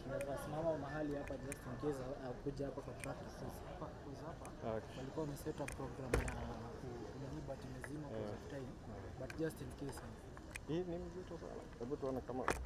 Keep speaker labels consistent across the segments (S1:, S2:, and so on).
S1: Tunasimama mahali hapa just in case kuja hapa kwa practice hapa walikuwa wameset up program ya kudani but mezima kwa time but just in case
S2: hii ni mzito sana. Hebu tuone kama sasa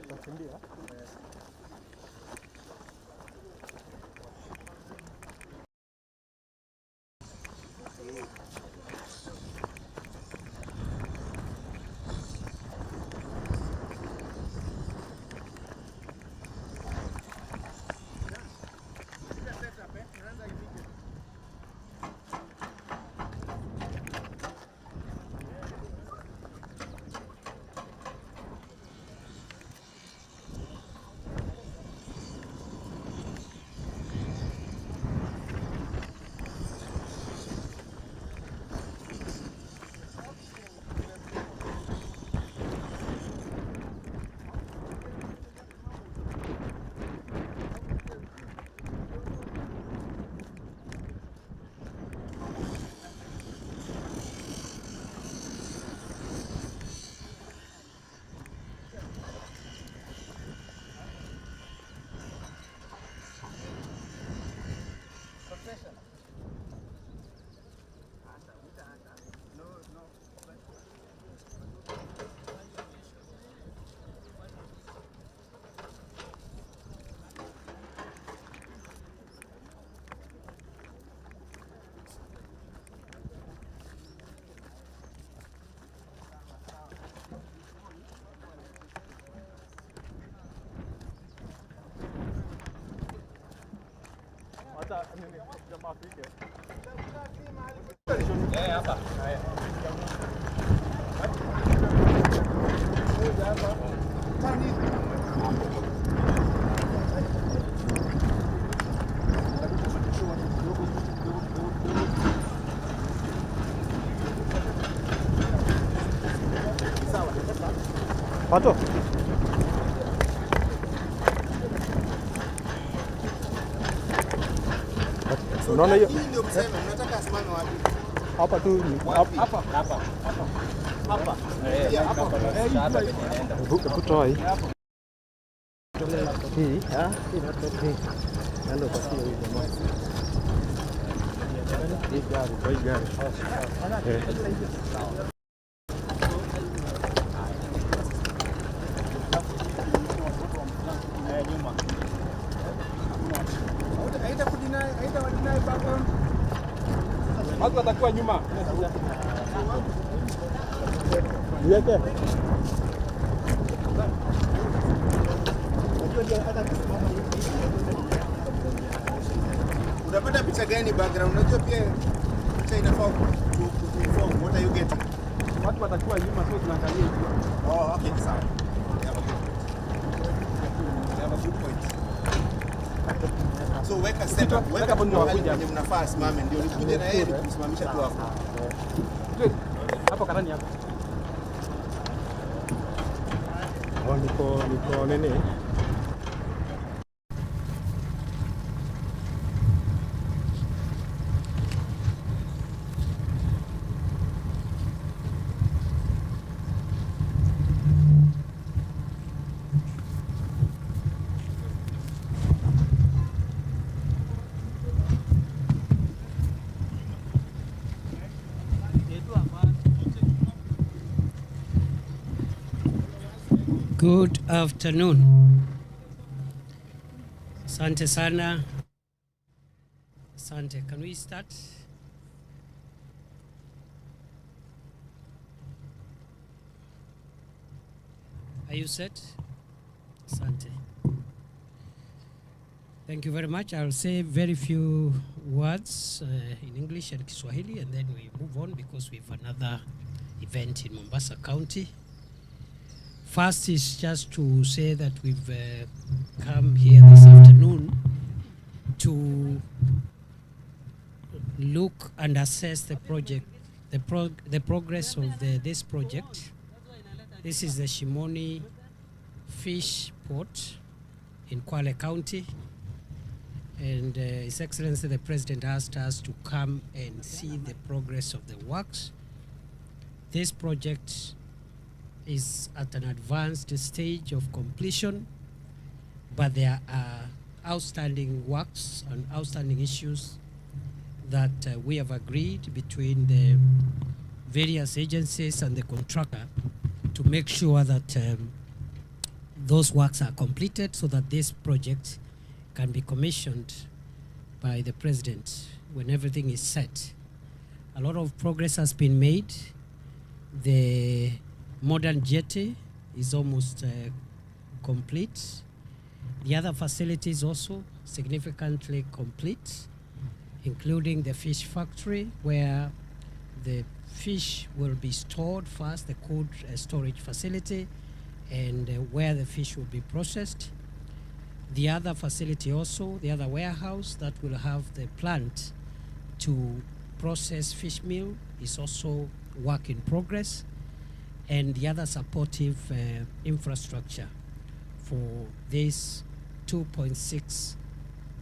S2: Takimbia. Jamaa fike. Hapa. Pato. Unaona hiyo? Ndio mseme, unataka asimame wapi? Hapa tu. Hapa. Hapa. Hapa inaenda. Kutoa hii. Hii, hii. Ndio kwa hiyo jamaa. Hii gari. Watu watakuwa nyuma. Niweke. Unapata picha gani background? Unajua pia
S3: Mariculture inafaa kuinform what are you getting.
S2: Watu watakuwa nyuma, so tunaangalia hiyo.
S3: Oh, okay, sawa. They have a good point. So weka setup, weka hapo ndio wakuja mnafaa simame ndio nikuje na yeye kusimamisha tu hapo.
S2: Hapo karani hapo. Niko nini?
S4: Good afternoon. Asante sana. Asante. Can we start? Are you set? Asante. Thank you very much. I'll say very few words in English and Kiswahili, and then we move on because we have another event in Mombasa County. First is just to say that we've come here this afternoon to look and assess the project, the progress of this project. This is the Shimoni Fish Port in Kwale County, and His Excellency the President asked us to come and see the progress of the works. This project is at an advanced stage of completion, but there are outstanding works and outstanding issues that we have agreed between the various agencies and the contractor to make sure that those works are completed so that this project can be commissioned by the President when everything is set. A lot of progress has been made. The modern jetty is almost complete. The other facilities also significantly complete, including the fish factory where the fish will be stored first, the cold storage facility, and where the fish will be processed. The other facility also, the other warehouse that will have the plant to process fish meal is also work in progress, and the other supportive infrastructure for this 2.6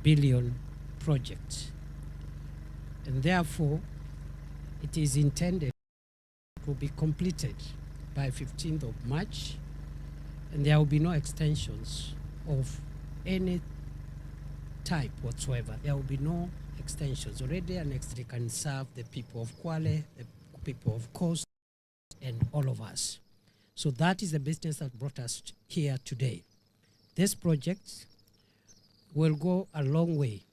S4: billion project. And therefore, it is intended to be completed by 15th of March, and there will be no extensions of any type whatsoever. There will be no extensions. Already annexed, they can serve the people of Kwale, the people of Coast, and all of us. So that is the business that brought us here today. This project will go a long way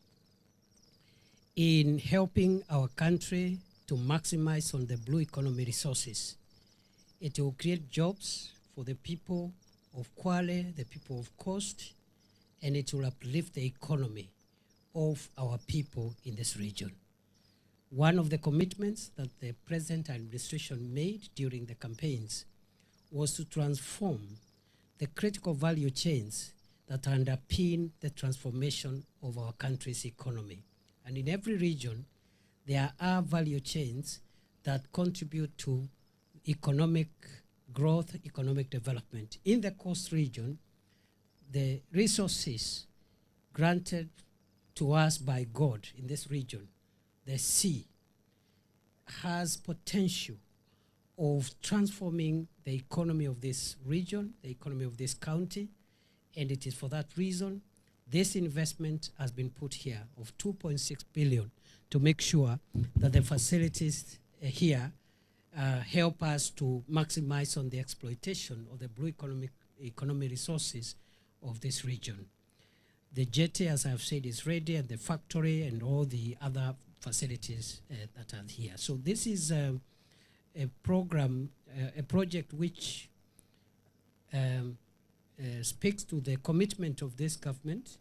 S4: in helping our country to maximize on the blue economy resources. It will create jobs for the people of Kwale, the people of Coast, and it will uplift the economy of our people in this region. One of the commitments that the present administration made during the campaigns was to transform the critical value chains that underpin the transformation of our country's economy. And in every region, there are value chains that contribute to economic growth, economic development. In the Coast region, the resources granted to us by God in this region, the sea, has potential of transforming the economy of this region, the economy of this county, and it is for that reason this investment has been put here of 2.6 billion to make sure that the facilities here help us to maximize on the exploitation of the blue economy resources of this region. The jetty, as I've said, is ready, and the factory and all the other facilities that are here. So this is a program, a project which speaks to the commitment of this government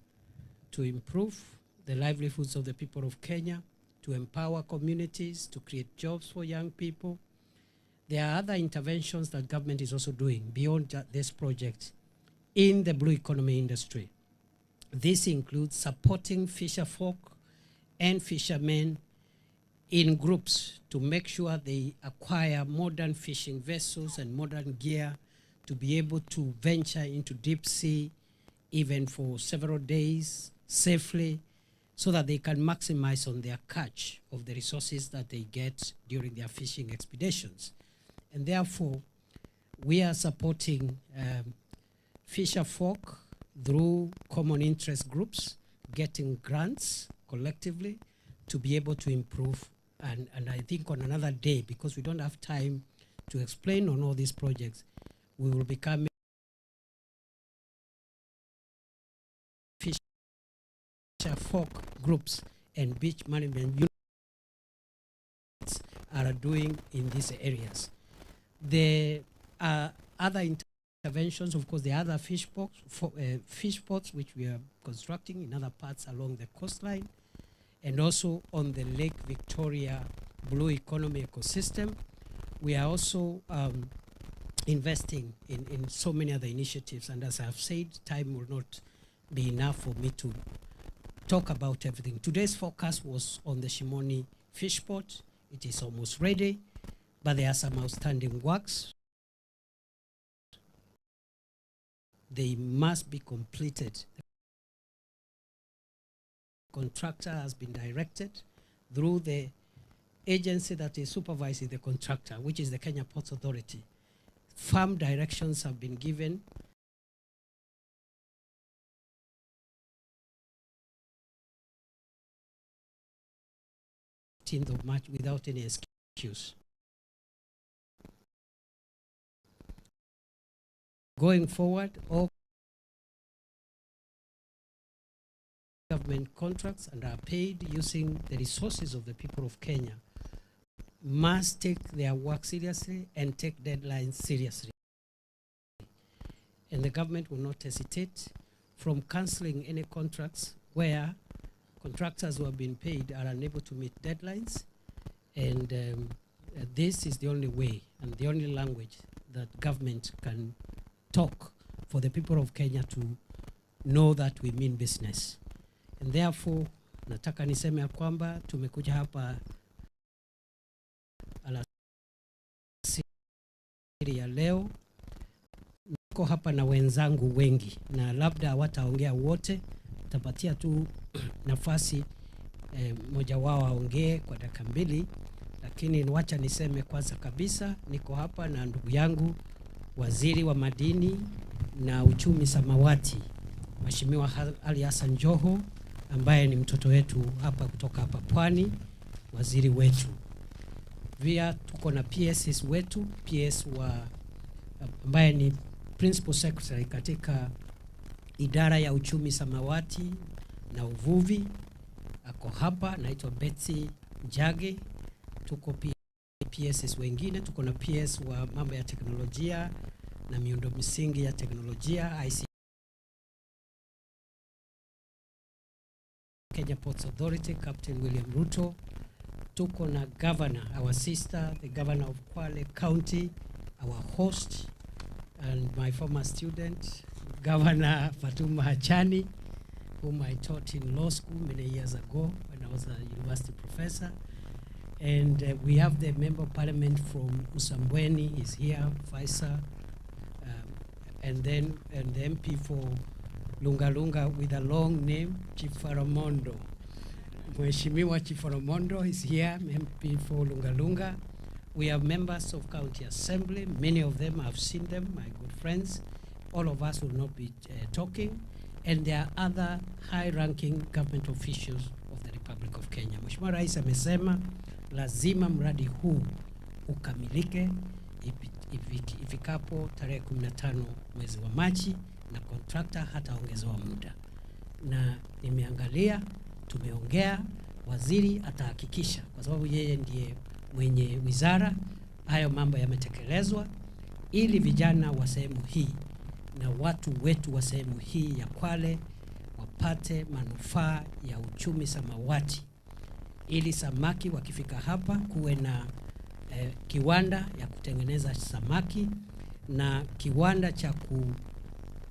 S4: to improve the livelihoods of the people of Kenya, to empower communities, to create jobs for young people. There are other interventions that government is also doing beyond this project in the blue economy industry. This includes supporting fisher folk and fishermen in groups to make sure they acquire modern fishing vessels and modern gear to be able to venture into deep sea even for several days safely, so that they can maximize on their catch of the resources that they get during their fishing expeditions. And therefore, we are supporting fisher folk through common interest groups, getting grants collectively to be able to improve. And I think on another day, because we don't have time to explain on all these projects, we will become fisher folk groups and beach management units are doing in these areas. There are other interventions, of course, the other fish ports which we are constructing in other parts along the coastline, and also on the Lake Victoria blue economy ecosystem. We are also investing in so many other initiatives, and as I've said, time will not be enough for me to talk about everything. Today's focus was on the Shimoni fish port. It is almost ready, but there are some outstanding works. They must be completed. The contractor has been directed through the agency that is supervising the contractor, which is the Kenya Ports Authority. Firm directions have been given. Of March without any excuse. Going forward, all government contracts and are paid using the resources of the people of Kenya must take their work seriously and take deadlines seriously. And the government will not hesitate from cancelling any contracts where contractors who have been paid are unable to meet deadlines, and this is the only way and the only language that government can talk for the people of Kenya to know that we mean business. And therefore, nataka niseme ya kwamba tumekuja hapa alasiri ya leo. Niko hapa na wenzangu wengi na labda hawataongea wote, tapatia tu nafasi mmoja wao aongee kwa dakika mbili, lakini wacha niseme kwanza kabisa niko hapa na ndugu yangu Waziri wa Madini na Uchumi Samawati, Mheshimiwa Ali Hassan Joho, ambaye ni mtoto wetu hapa kutoka hapa Pwani, waziri wetu. Pia tuko na PS wetu, PS wa ambaye ni Principal Secretary katika idara ya uchumi samawati na uvuvi, ako hapa, naitwa Betsy Njage. Tuko pia PS wengine, tuko na PS wa mambo ya teknolojia na miundo msingi ya teknolojia ICT, Kenya Ports Authority, Captain William Ruto. Tuko na governor, our sister, the governor of Kwale County, our host, and my former student, Governor Fatuma Hachani, whom I taught in law school many years ago when I was a university professor. And we have the Member of Parliament from Usambweni is here, Faisa, and the MP for Lunga Lunga with a long name, Chief Faramondo. Mheshimiwa Chief Faramondo is here, MP for Lunga Lunga. We have members of County Assembly, many of them, I've seen them, my good friends. All of us will not be talking. And there are other high-ranking government officials of the Republic of Kenya. Mheshimiwa Rais amesema lazima mradi huu ukamilike ifikapo tarehe 15 mwezi wa Machi, na contractor hataongezewa muda. Na nimeangalia, tumeongea, waziri atahakikisha, kwa sababu yeye ndiye mwenye wizara, hayo mambo yametekelezwa, ili vijana wa sehemu hii na watu wetu wa sehemu hii ya Kwale wapate manufaa ya uchumi samawati ili samaki wakifika hapa kuwe na kiwanda ya kutengeneza samaki na kiwanda cha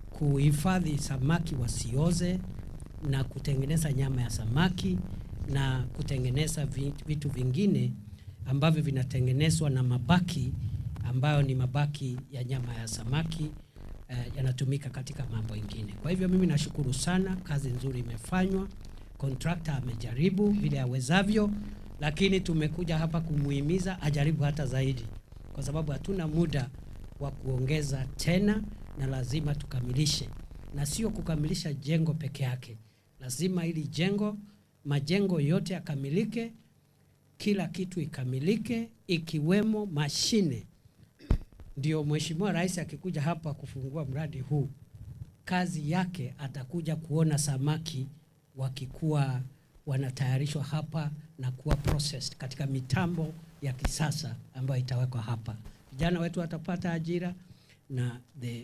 S4: kuhifadhi samaki wasioze na kutengeneza nyama ya samaki na kutengeneza vitu vingine ambavyo vinatengenezwa na mabaki ambayo ni mabaki ya nyama ya samaki yanatumika katika mambo mengine. Kwa hivyo mimi nashukuru sana, kazi nzuri imefanywa. Contractor amejaribu vile awezavyo, lakini tumekuja hapa kumuhimiza ajaribu hata zaidi, kwa sababu hatuna muda wa kuongeza tena na lazima tukamilishe. Na sio kukamilisha jengo peke yake. Lazima ili majengo yote yakamilike, kila kitu ikamilike, ikiwemo mashine. Ndio Mheshimiwa Rais akikuja hapa kufungua mradi huu, kazi yake atakuja kuona samaki wakikuwa wanatayarishwa hapa na kuwa processed katika mitambo ya kisasa ambayo itawekwa hapa. Vijana wetu watapata ajira na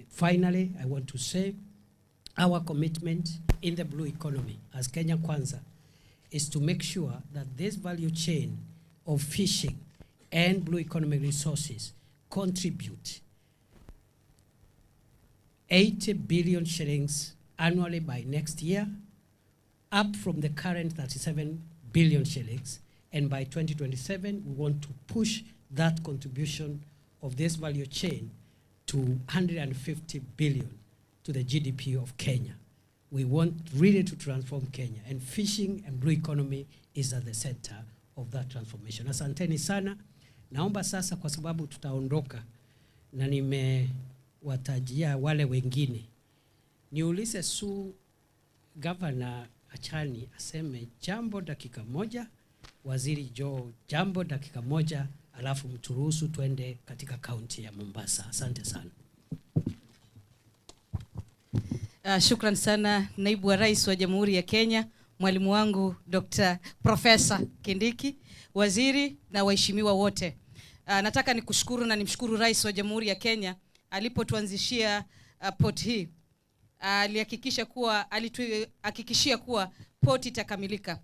S4: finally I want to say our commitment in the blue economy as Kenya Kwanza is to make sure that this value chain of fishing and blue economic resources contribute 80 billion shillings annually by next year, up from the current 37 billion shillings. And by 2027, we want to push that contribution of this value chain to 150 billion to the GDP of Kenya. We want really to transform Kenya, and fishing and blue economy is at the center of that transformation. Asanteni sana. Naomba sasa, kwa sababu tutaondoka na nimewatajia wale wengine, niulize Governor Achani aseme jambo dakika moja, Waziri Joe jambo dakika moja, alafu mturuhusu twende katika kaunti ya Mombasa. Asante sana.
S5: Shukran sana Naibu wa Rais wa Jamhuri ya Kenya, mwalimu wangu Dr. Professor Kindiki, waziri na waheshimiwa wote. Nataka nikushukuru na nimshukuru Rais wa Jamhuri ya Kenya alipotuanzishia port hii. Alituhakikishia kuwa port itakamilika.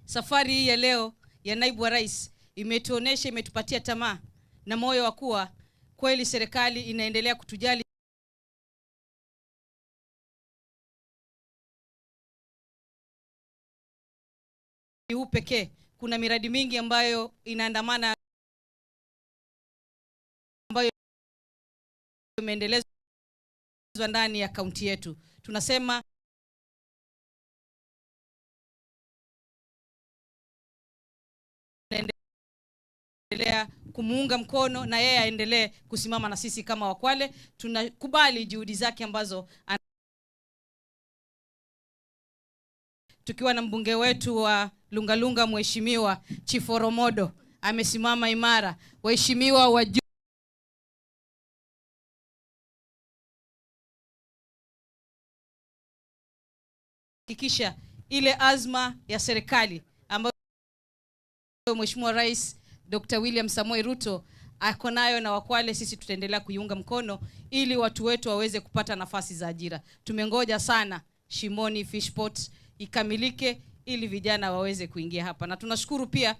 S5: Safari hii ya leo ya Naibu wa Rais imetuonesha, imetupatia tamaa na moyo wa kuwa kweli serikali inaendelea kutujali. Huu pekee, kuna miradi mingi ambayo inaandamana ambayo imeendelezwa ndani ya kaunti yetu. Tunasema endelea kumuunga mkono na yeye aendelee kusimama na sisi kama Wakwale. Tunakubali juhudi zake ambazo tukiwa na mbunge wetu wa Lungalunga Mheshimiwa Chiforomodo amesimama imara. Waheshimiwa wa hakikisha ile azma ya serikali ambayo Mheshimiwa Rais Dr. William Samoei Ruto ako nayo na Wakwale, sisi tutaendelea kuiunga mkono ili watu wetu waweze kupata nafasi za ajira. Tumengoja sana Shimoni Fish Port ikamilike ili vijana waweze kuingia hapa. Na tunashukuru pia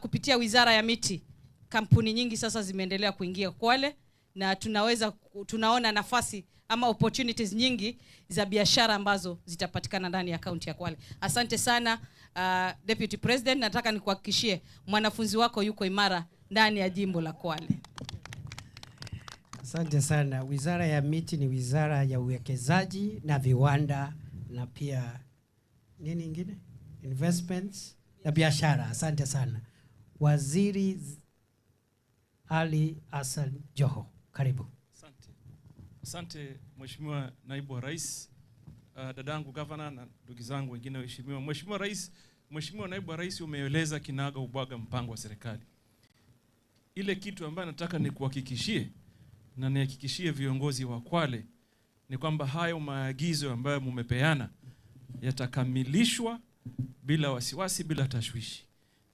S5: kupitia Wizara ya Miti, kampuni nyingi sasa zimeendelea kuingia Kwale, na tunaona nafasi ama opportunities nyingi za biashara ambazo zitapatikana ndani ya kaunti ya Kwale. Asante sana Deputy President, nataka nikuhakikishie mwanafunzi wako yuko imara ndani ya jimbo la Kwale.
S4: Asante sana. Wizara ya Miti ni wizara ya uwekezaji na viwanda na pia nini ingine? Investments na biashara. Asante sana. Waziri Ali Hassan Joho, karibu.
S6: Asante Mheshimiwa Naibu wa Rais, dadangu Governor na ndugu zangu wengine waheshimiwa. Mheshimiwa Rais, Mheshimiwa Naibu wa Rais, umeeleza kinaga ubaga mpango wa serikali. Ile kitu ambayo nataka nikuhakikishie na nihakikishie viongozi wa Kwale ni kwamba hayo maagizo ambayo mumepeana yatakamilishwa bila wasiwasi, bila tashwishi.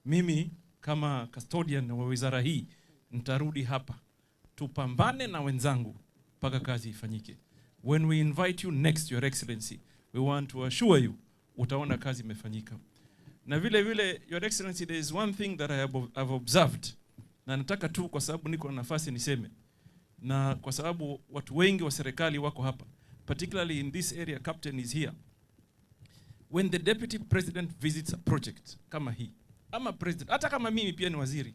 S6: Mimi kama custodian wa wizara hii nitarudi hapa, tupambane na wenzangu mpaka kazi ifanyike. When we invite you next, Your Excellency, we want to assure you utaona kazi imefanyika. Na vile vile, Your Excellency, there is one thing that I have observed. Na nataka tu kwa sababu niko na nafasi niseme. Na kwa sababu watu wengi wa serikali wako hapa. Particularly in this area, Captain is here. When the Deputy President visits a project kama hii, ama President, hata kama mimi pia ni waziri,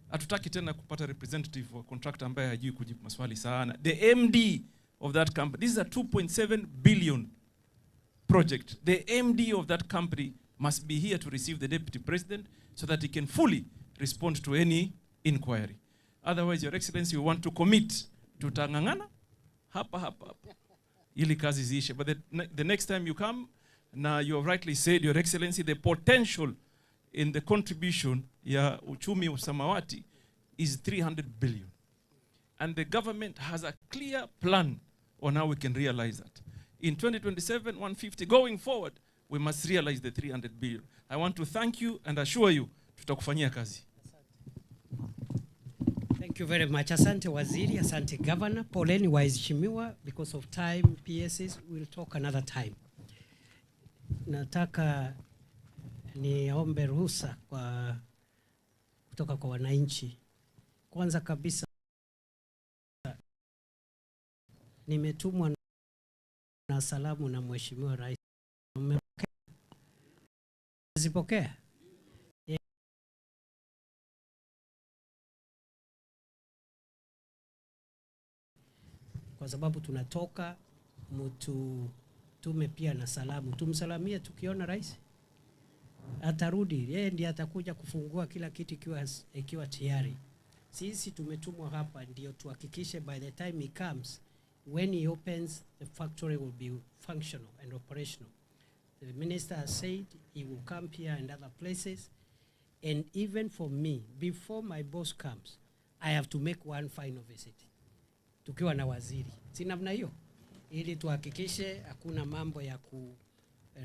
S6: hatutaki tena kupata representative wa contractor ambaye hajui kujibu maswali sana. The MD of that company, this is a 2.7 billion project. The MD of that company must be here to receive the Deputy President so that he can fully respond to any inquiry. Otherwise, Your Excellency, we want to commit to tangangana hapa. Ili kazi ziishe. But the next time you come, now you have rightly said, Your Excellency, the potential in the contribution ya uchumi wa samawati is 300 billion. And the government has a clear plan on how we can realize that. In 2027, 150, going forward, we must realize the 300 billion. I want to thank you and assure you, tutakufanyia kazi.
S4: Thank you very much. Asante Waziri, asante Governor. Poleni waheshimiwa, because of time, PSs, we'll talk another time. Nataka niombe ruhusa kutoka kwa wananchi. Kwanza kabisa, nimetumwa na salamu na Mheshimiwa Rais. Zipokea? Kwa sababu tunatoka, tume pia na salamu. Tumsalamie tukiona rais. Atarudi, yeye ndiye atakuja kufungua kila kitu ikiwa tayari. Sisi tumetumwa hapa ndio tuhakikishe by the time he comes, when he opens, the factory will be functional and operational. The minister has said he will come here and other places. And even for me, before my boss comes, I have to make one final visit. Tukiwa na waziri. Si namna hiyo? Ili tuhakikishe hakuna mambo ya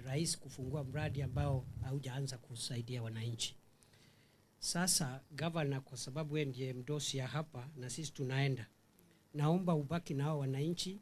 S4: rais kufungua mradi ambao haujaanza kusaidia wananchi. Sasa governor, kwa sababu yeye ndiye mdosi ya hapa na sisi tunaenda, naomba ubaki na hao wananchi